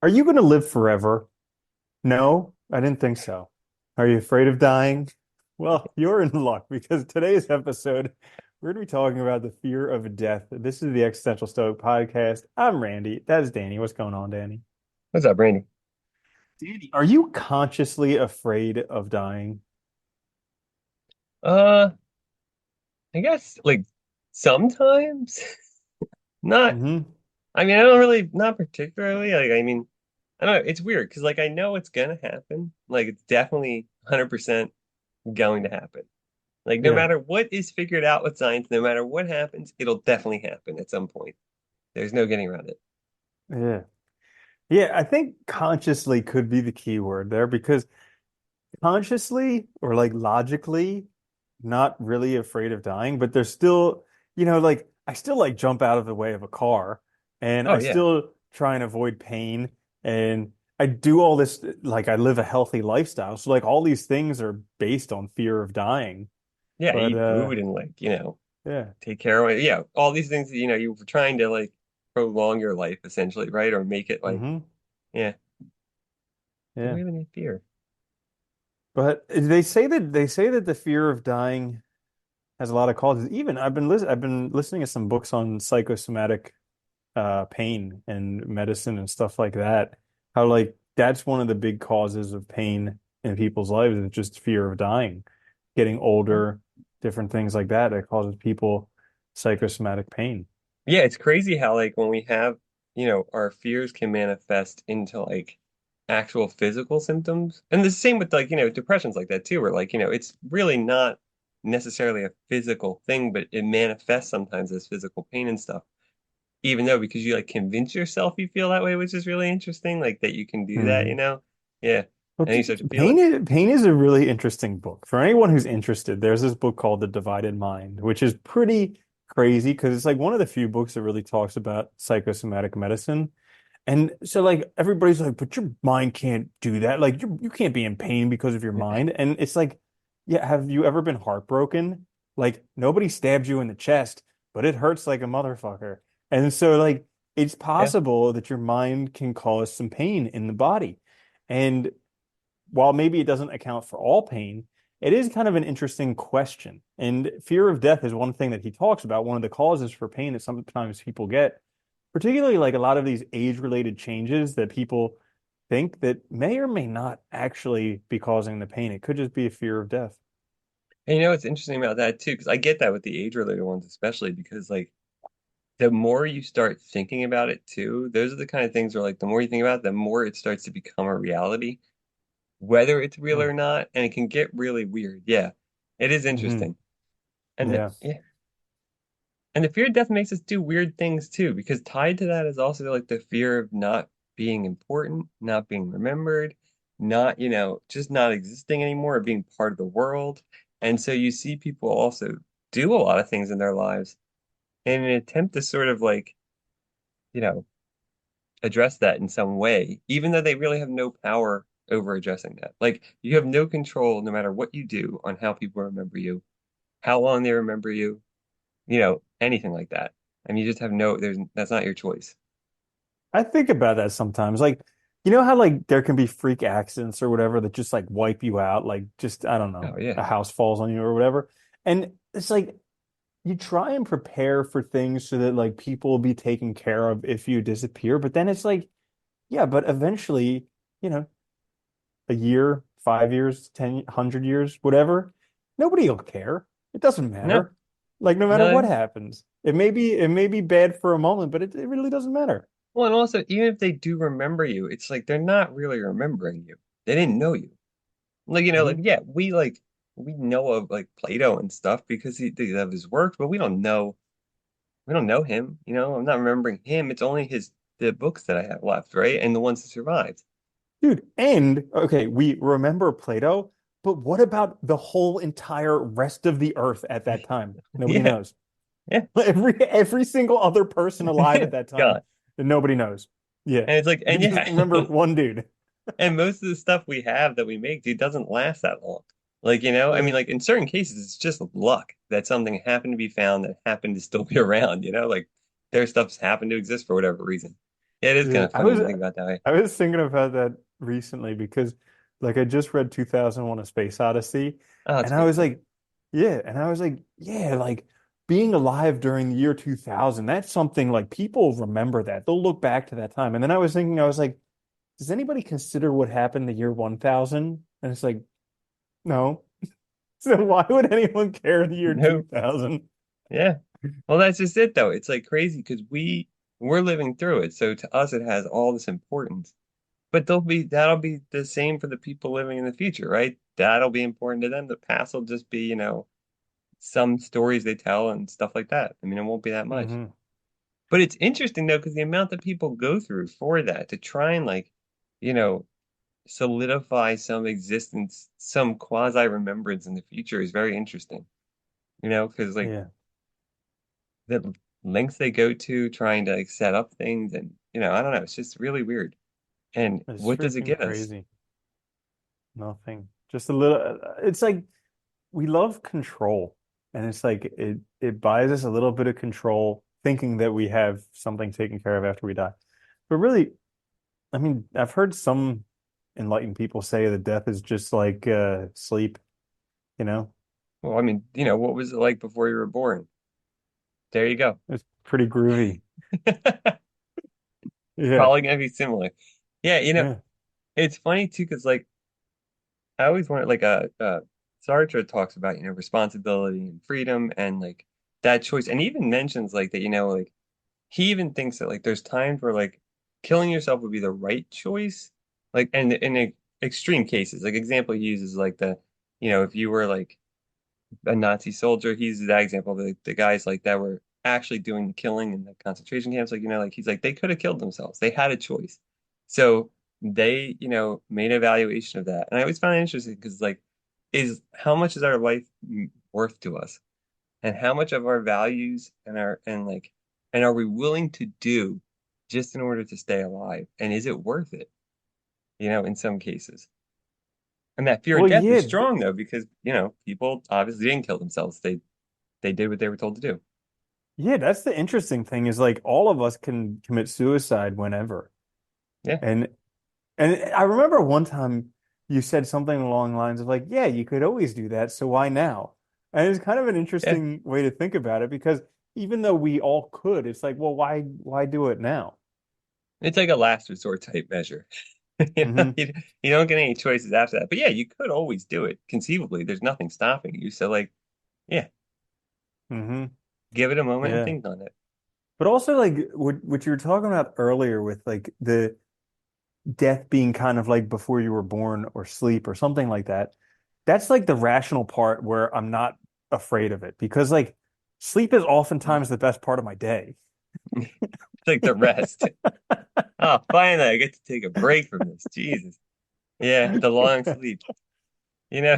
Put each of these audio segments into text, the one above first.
Are you going to live forever? No, I didn't think so. Are you afraid of dying? Well, you're in luck because today's episode, we're going to be talking about the fear of death. This is the Existential Stoic podcast. I'm Randy. That's Danny. What's going on, Danny? What's up, Randy? Danny, are you consciously afraid of dying? Uh, I guess like sometimes not. Hmm. I mean, I don't really, not particularly. I don't know. It's weird because I know it's gonna happen. Like it's definitely 100% going to happen. Like no Yeah. matter what is figured out with science, no matter what happens, it'll definitely happen at some point. There's no getting around it. Yeah. Yeah, I think consciously could be the key word there because consciously or like logically not really afraid of dying, but there's still, like I still like jump out of the way of a car and Oh I yeah, still try and avoid pain and I do all this like I live a healthy lifestyle. So like all these things are based on fear of dying. yeah. But Eat food and yeah. take care of it. Yeah, all these things that you were trying to prolong your life essentially, right? Or make it Hmm. yeah. You don't Yeah. have any fear. But they say that the fear of dying has a lot of causes. Even I've been listening to some books on psychosomatic pain and medicine and stuff like that. How like that's one of the big causes of pain in people's lives is just fear of dying, getting older, different things like that that causes people psychosomatic pain. Yeah, it's crazy how when we have, our fears can manifest into actual physical symptoms. And the same with depressions like that too, where it's really not necessarily a physical thing, but it manifests sometimes as physical pain and stuff. Even though because you convince yourself you feel that way, which is really interesting, like that you can do that, Hmm. Yeah. Well, And you start to feel pain it. is a really interesting book. For anyone who's interested, there's this book called The Divided Mind, which is pretty crazy because it's like one of the few books that really talks about psychosomatic medicine. And so like everybody's like, but your mind can't do that. Like you can't be in pain because of your mind. And it's like, yeah, have you ever been heartbroken? Like nobody stabbed you in the chest, but it hurts like a motherfucker. And so like it's Yeah. possible that your mind can cause some pain in the body. And while maybe it doesn't account for all pain, it is kind of an interesting question. And fear of death is one thing that he talks about, one of the causes for pain that sometimes people get, particularly like a lot of these age-related changes that people think that may or may not actually be causing the pain. It could just be a fear of death. And you know what's interesting about that too, because I get that with the age-related ones, especially because the more you start thinking about it too, those are the kind of things where the more you think about it, the more it starts to become a reality, whether it's real Hmm. or not, and it can get really weird. Yeah, it is Hmm. interesting. And Yeah. yeah, and the fear of death makes us do weird things too, because tied to that is also the fear of not being important, not being remembered, not, just not existing anymore, or being part of the world. And so you see people also do a lot of things in their lives in an attempt to sort of you know, address that in some way, even though they really have no power over addressing that. Like you have no control, no matter what you do, on how people remember you, how long they remember you, anything like that. I mean, you just have no, that's not your choice. I think about that sometimes. Like, you know how like there can be freak accidents or whatever that just like wipe you out, like just I don't know, Oh yeah. a house falls on you or whatever. And it's like you try and prepare for things so that like people will be taken care of if you disappear, but then it's like, yeah, but eventually, you know, a year, 5 years, 10, 100 years, whatever, nobody will care. It doesn't No, matter. Like no matter what no. happens. It may be bad for a moment, but it really doesn't matter. Well, and also, even if they do remember you, it's like they're not really remembering you. They didn't know you. Hmm. Yeah, we know of Plato and stuff because of his work, but we don't know him. I'm not remembering him. It's only the books that I have left, right? And the ones that survived. Dude, and okay, we remember Plato, but what about the whole entire rest of the earth at that time? Nobody Yeah, knows. yeah, Every single other person alive yeah, at that time, God. nobody knows. Yeah. And it's We and just yeah, remember one dude. and most of the stuff we have that we make, dude, doesn't last that long. I mean, Yeah. in certain cases, it's just luck that something happened to be found that happened to still be around, their stuff's happened to exist for whatever reason. Yeah, it is kind Yeah, of funny to think about that way. I was thinking about that recently because like I just read 2001: A Space Odyssey Oh, that's and a I good was book. like, yeah, and I was like, yeah, like being alive during the year 2000, that's something like people remember that. They'll look back to that time. And then I was thinking, I was like, does anybody consider what happened the year 1000? And it's like, no. So why would anyone care the year No, 2000? yeah. Well, that's just it though. It's like crazy because we're living through it. So to us, it has all this importance. But that'll be the same for the people living in the future, right? That'll be important to them. The past will just be, some stories they tell and stuff like that. I mean, it won't be that much. Hmm. But it's interesting though, because the amount that people go through for that to try and like, you know, solidify some existence, some quasi remembrance in the future is very interesting. Because like Yeah, the lengths they go to trying to like set up things and I don't know, it's just really weird. And it's what does it freaking get us? crazy. Nothing. Just a little, it's like we love control. And it's like it buys us a little bit of control, thinking that we have something taken care of after we die. But really, I mean, I've heard some enlightened people say that death is just like sleep, you know? Well, I mean, what was it like before you were born? There you go. It's pretty groovy. Yeah. Probably gonna be similar. Yeah, Yeah. it's funny too, because like I always wanted like Sartre talks about, responsibility and freedom and like that choice. And he even mentions like that, like he even thinks that like there's times where like killing yourself would be the right choice. Like and in extreme cases, like example he uses like if you were like a Nazi soldier. He uses that example. The guys like that were actually doing the killing in the concentration camps. Like, like he's like they could have killed themselves. They had a choice. So they, made an evaluation of that. And I always found it interesting because like is how much is our life worth to us? And how much of our values and are we willing to do just in order to stay alive? And is it worth it? In some cases. And that fear of Well, death is yeah, strong though, because people obviously didn't kill themselves. They did what they were told to do. yeah, that's the interesting thing is like all of us can commit suicide whenever. Yeah, And I remember one time you said something along the lines of like, yeah, you could always do that, so why now? And it's kind of an yeah. interesting way to think about it because even though we all could, it's like, well, why do it now? It's like a last resort type measure. Hmm. You don't get any choices after that. But yeah, you could always do it. Conceivably, there's nothing stopping you. So like, yeah, Hmm. give it a moment and Yeah. think on it. But also like what you were talking about earlier with like the death being kind of like before you were born or sleep or something like that. That's like the rational part where I'm not afraid of it because like sleep is oftentimes the best part of my day. It's like the rest. Oh, finally, I get to take a break from this. Jesus. Yeah, the long sleep. You know,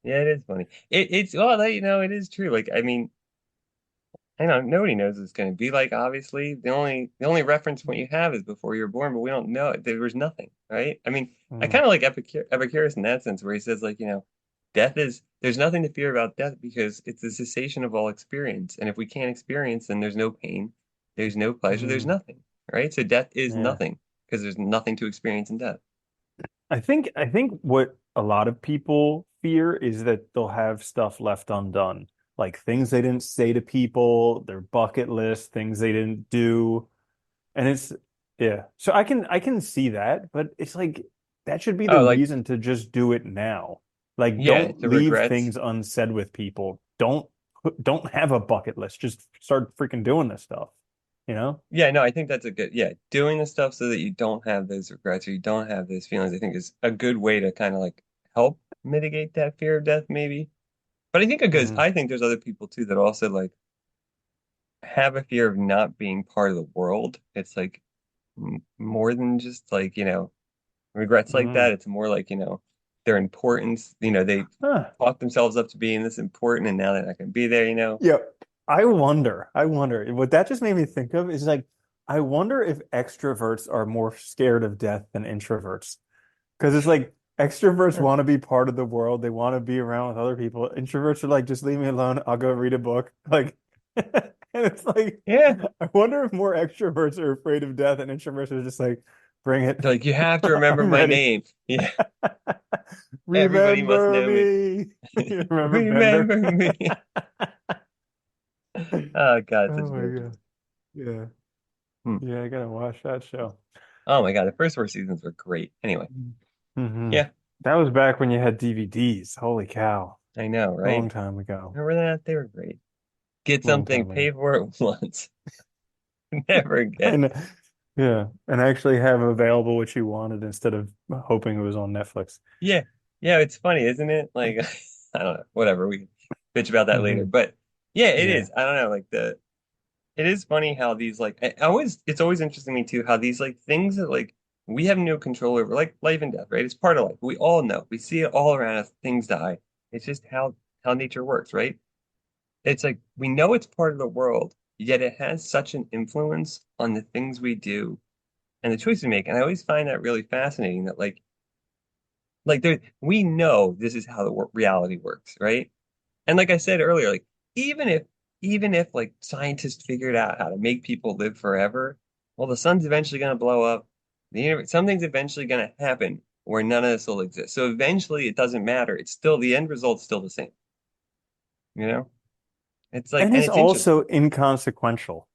yeah, it is funny. It's well, it is true. Like, I mean, I know nobody knows what it's going to be like. Obviously, the only reference point you have is before you're born, but we don't know. There was nothing, right? I mean, I Mm, kind of like Epicurus in that sense, where he says like, death is there's nothing to fear about death because it's the cessation of all experience, and if we can't experience, then there's no pain, there's no pleasure, there's mm, nothing, right? So death is yeah. nothing because there's nothing to experience in death. I think what a lot of people fear is that they'll have stuff left undone, like things they didn't say to people, their bucket list, things they didn't do. And it's yeah. So I can see that, but it's like that should be the Oh, like reason to just do it now. Like yeah, don't the leave regrets. things unsaid with people. Don't have a bucket list. Just start freaking doing this stuff, you know? Yeah, no, I think that's a good, yeah, doing the stuff so that you don't have those regrets or you don't have those feelings, I think is a good way to kind of like help mitigate that fear of death, maybe. But Hmm. I think there's other people too that also like have a fear of not being part of the world. It's like m more than just like, regrets like that. Hmm. It's more like, their importance, they Huh. talk themselves up to being this important and now they're not going to be there. Yeah. I wonder. What that just made me think of is like, I wonder if extroverts are more scared of death than introverts. Because it's like extroverts Huh. want to be part of the world. They want to be around with other people. Introverts are like, just leave me alone. I'll go read a book. Like, And it's like, Yeah. I wonder if more extroverts are afraid of death and introverts are just like, bring it. They're like, you have to remember I'm my ready. name. Yeah. Everybody must Remember know me. me. Remember Bender? Remember me. Oh God, it's such Oh a my great show. God. Yeah. Hmm. Yeah, I gotta watch that show. Oh my God, the first four seasons were great. Anyway, Hmm. yeah, That was back when you had DVDs. Holy cow. I know, right? Long time ago. Remember that? They were great. Get Long something, time ago. pay for it once, never again. And yeah, and actually have available what you wanted instead of hoping it was on Netflix. Yeah, yeah, it's funny, isn't it? Like, I don't know, whatever. We can bitch about that later, Hmm. but yeah, it Yeah. is. I don't know, like it is funny how these like it's always interesting to me too how these like things that like we have no control over, like life and death, right? It's part of life. We all know. We see it all around us. Things die. It's just how nature works, right? It's like we know it's part of the world, yet it has such an influence on the things we do and the choices we make. And I always find that really fascinating that like there we know this is how the reality works, right? And like I said earlier, like even if even if like scientists figured out how to make people live forever, well, the sun's eventually going to blow up. The universe, something's eventually going to happen where none of this will exist. So eventually, it doesn't matter. It's still the end result's still the same. You know, it's like, And and it's it's interesting. also inconsequential.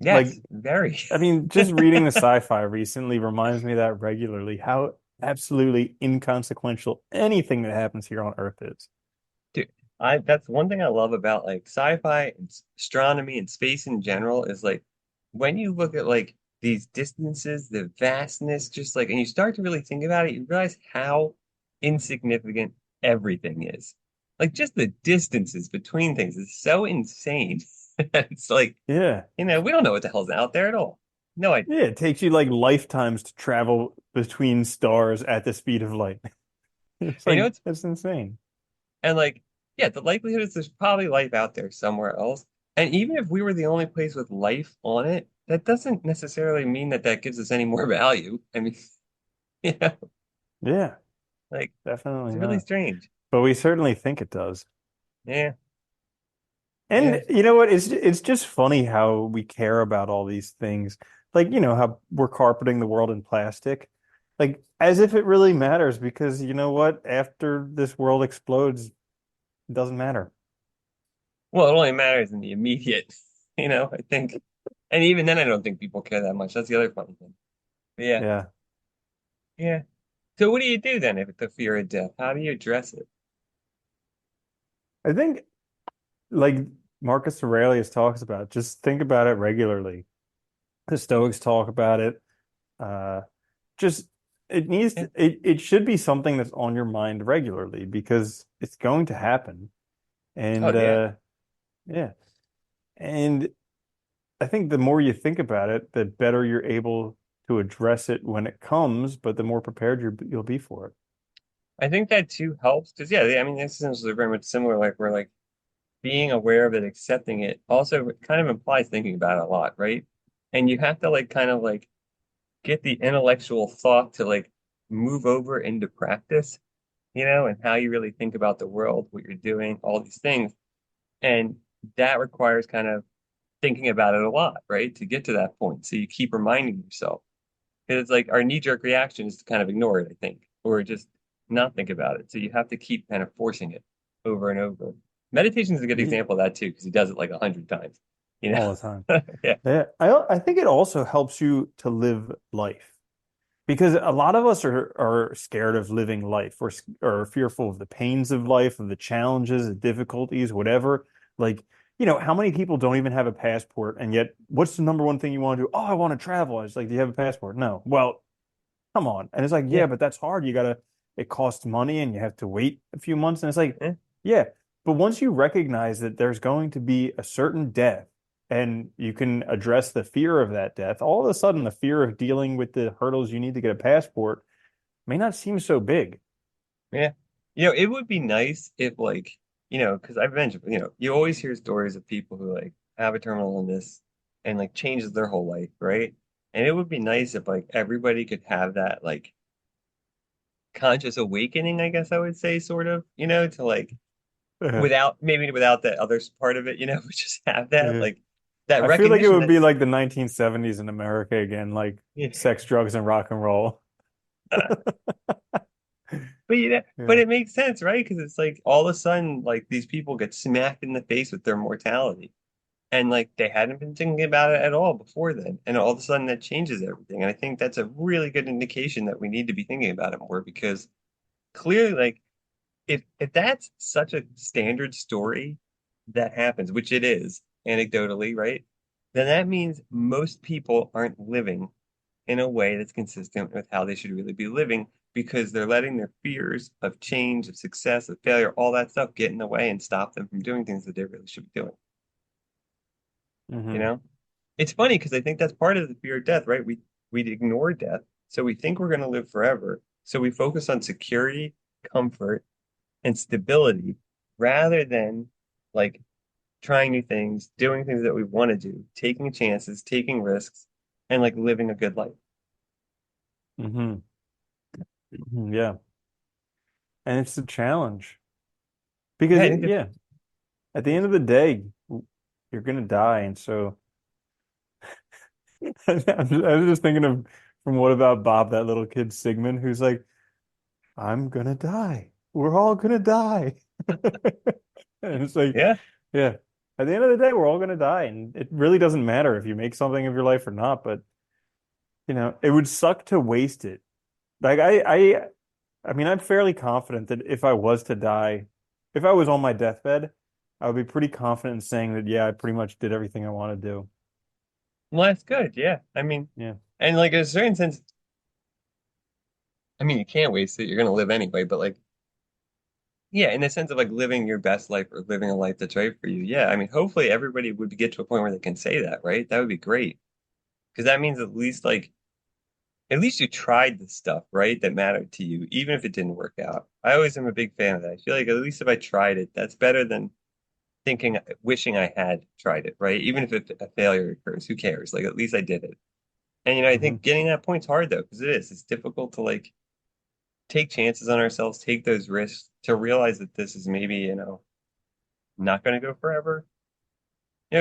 Like, Yes, very. I mean, just reading the sci-fi recently reminds me of that regularly, how absolutely inconsequential anything that happens here on Earth is. Dude, I that's one thing I love about like sci-fi and astronomy and space in general is like when you look at like these distances, the vastness, just like, and you start to really think about it, you realize how insignificant everything is. Like just the distances between things is so insane that it's like, Yeah. we don't know what the hell's out there at all. No idea. Yeah, it takes you like lifetimes to travel between stars at the speed of light. It's And like, it's that's insane. And like, yeah, the likelihood is there's probably life out there somewhere else. And even if we were the only place with life on it, that doesn't necessarily mean that that gives us any more value. I mean, you know, Yeah, like definitely it's really not. strange. But we certainly think it does. Yeah, yeah. And you know what? It's just funny how we care about all these things. Like, how we're carpeting the world in plastic. Like, as if it really matters because you know what? After this world explodes, it doesn't matter. Well, it only matters in the immediate, I think. And even then, I don't think people care that much. That's the other funny thing. But yeah, Yeah. yeah. So what do you do then if the fear of death? How do you address it? I think like Marcus Aurelius talks about, just think about it regularly. The Stoics talk about it. Uh, just Yeah. it should be something that's on your mind regularly because it's going to happen. Oh, And yeah. yeah. And I think the more you think about it, the better you're able to address it when it comes, but the more prepared you'll be for it. I think that too helps because yeah, I mean, this is essentially very much similar. Like we're like being aware of it, accepting it, also kind of implies thinking about it a lot, right? And you have to like kind of like get the intellectual thought to like move over into practice, and how you really think about the world, what you're doing, all these things. And that requires kind of thinking about it a lot, right? To get to that point. So you keep reminding yourself. Because it's like our knee-jerk reaction is to kind of ignore it, I think, or just not think about it. So you have to keep kind of forcing it over and over. Meditation is a good Ye- example of that too, because he does it like 100 times, you All the time. know? Yeah. Yeah, I think it also helps you to live life because a lot of us are scared of living life. Or fearful of the pains of life, of the challenges, the difficulties, whatever. Like, how many people don't even have a passport, and yet what's the number one thing you want to do? Oh, I want to travel. It's like, do you have a passport? No. Well, come on. And it's like, yeah, Yeah. but that's hard. It costs money and you have to wait a few months. And it's like, Yeah. yeah. But once you recognize that there's going to be a certain death and you can address the fear of that death, all of a sudden the fear of dealing with the hurdles you need to get a passport may not seem so big. Yeah. It would be nice if like, because I've mentioned, you always hear stories of people who like have a terminal illness and like changes their whole life, right? And it would be nice if like everybody could have that like conscious awakening, I guess I would say, sort of, to like Yeah. without maybe without the other part of it, but just have that Yeah. like that I feel like it recognition would that be like the 1970s in America again, like yeah. sex, drugs, and rock and roll. But but Yeah. it makes sense, right? Because it's like all of a sudden, like these people get smacked in the face with their mortality, and like they hadn't been thinking about it at all before then, and all of a sudden that changes everything. And I think that's a really good indication that we need to be thinking about it more because clearly, like if that's such a standard story that happens, which it is anecdotally, right? Then that means most people aren't living in a way that's consistent with how they should really be living because they're letting their fears of change, of success, of failure, all that stuff get in the way and stop them from doing things that they really should be doing. You Hmm. know? It's funny because I think that's part of the fear of death, right? We ignore death, so we think we're going to live forever. So we focus on security, comfort, and stability rather than like trying new things, doing things that we want to do, taking chances, taking risks, and like living a good life. Hmm. Yeah. And it's a challenge Yeah, because, I think yeah, at the end of the day, you're gonna die. And so I was just thinking of from What About Bob, that little kid Sigmund, who's like, I'm gonna die. We're all gonna die. And it's like, yeah. yeah, at the end of the day, we're all gonna die, and it really doesn't matter if you make something of your life or not. But it would suck to waste it. Like I mean, I'm fairly confident that if I was to die, if I was on my deathbed, I would be pretty confident in saying that, yeah, I pretty much did everything I want to do. Well, that's good. Yeah. I mean, Yeah. and like in a certain sense, I mean, you can't waste it. You're gonna live anyway, but like, yeah, in the sense of like living your best life or living a life that's right for you. Yeah. I mean, hopefully everybody would get to a point where they can say that, right? That would be great. Because that means at least you tried the stuff, right? That mattered to you, even if it didn't work out. I always am a big fan of that. I feel like at least if I tried it, that's better than wishing I had tried it, right? Even if a failure occurs, who cares? Like at least I did it. And I Hmm. think getting that point's hard though, because it is. It's difficult to like take chances on ourselves, take those risks to realize that this is maybe, not going to go forever.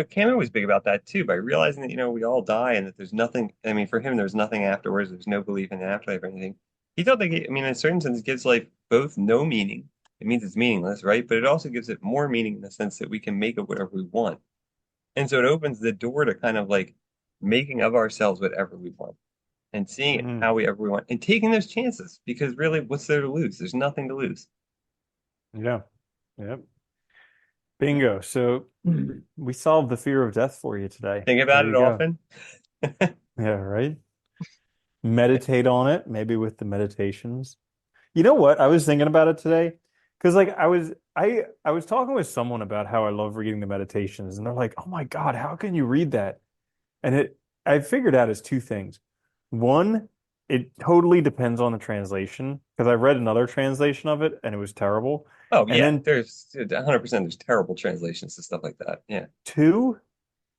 Cameron was big about that too, by realizing that, we all die and that there's nothing, I mean, for him, there's nothing afterwards. There's no belief in the afterlife or anything. He felt like, I mean, in a certain sense, it gives life both no meaning. It means it's meaningless, right? But it also gives it more meaning in the sense that we can make of whatever we want. And so it opens the door to kind of like making of ourselves whatever we want and seeing it Hmm. how we ever we want and taking those chances because really, what's there to lose? There's nothing to lose. Yeah. Yep. Bingo. So we solved the fear of death for you today. Think about There it you go. often. Yeah, right. Meditate on it, maybe with the meditations. You know what? I was thinking about it today because like I was talking with someone about how I love reading the meditations, and they're like, "Oh my God, how can you read that?" And I figured out as two things. One, it totally depends on the translation because I read another translation of it and it was terrible. Oh And yeah, then there's 100% there's terrible translations to stuff like that. Yeah. two,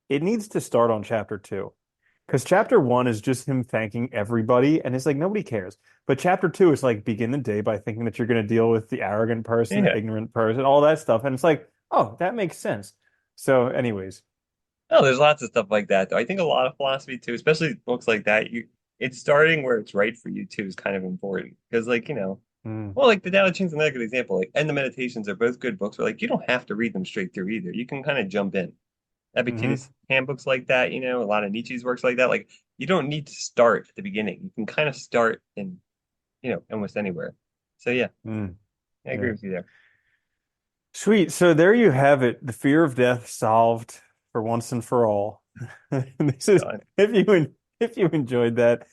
it needs to start on chapter two. Because chapter one is just him thanking everybody, and it's like nobody cares. But chapter two is like begin the day by thinking that you're going to deal with the arrogant person, the Yeah. ignorant person, all that stuff. And it's like, oh, that makes sense. So, anyways, Oh, there's lots of stuff like that though. I think a lot of philosophy too, especially books like that, it's starting where it's right for you too is kind of important. Because like, mm, well, like the Tao Te Ching's another good example. Like, and the Meditations are both good books where like you don't have to read them straight through either. You can kind of jump in. hmm, Epictetus handbooks like that, a lot of Nietzsche's works like that. Like you don't need to start at the beginning. You can kind of start in, almost anywhere. So yeah, mm, I agree yeah. with you there. Sweet. So there you have it. The fear of death solved for once and for all. This is Done. if you enjoyed that,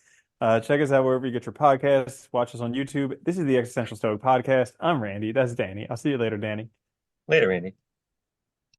check us out wherever you get your podcasts. Watch us on YouTube. This is the Existential Stoic podcast. I'm Randy. That's Danny. I'll see you later, Danny. Later, Andy.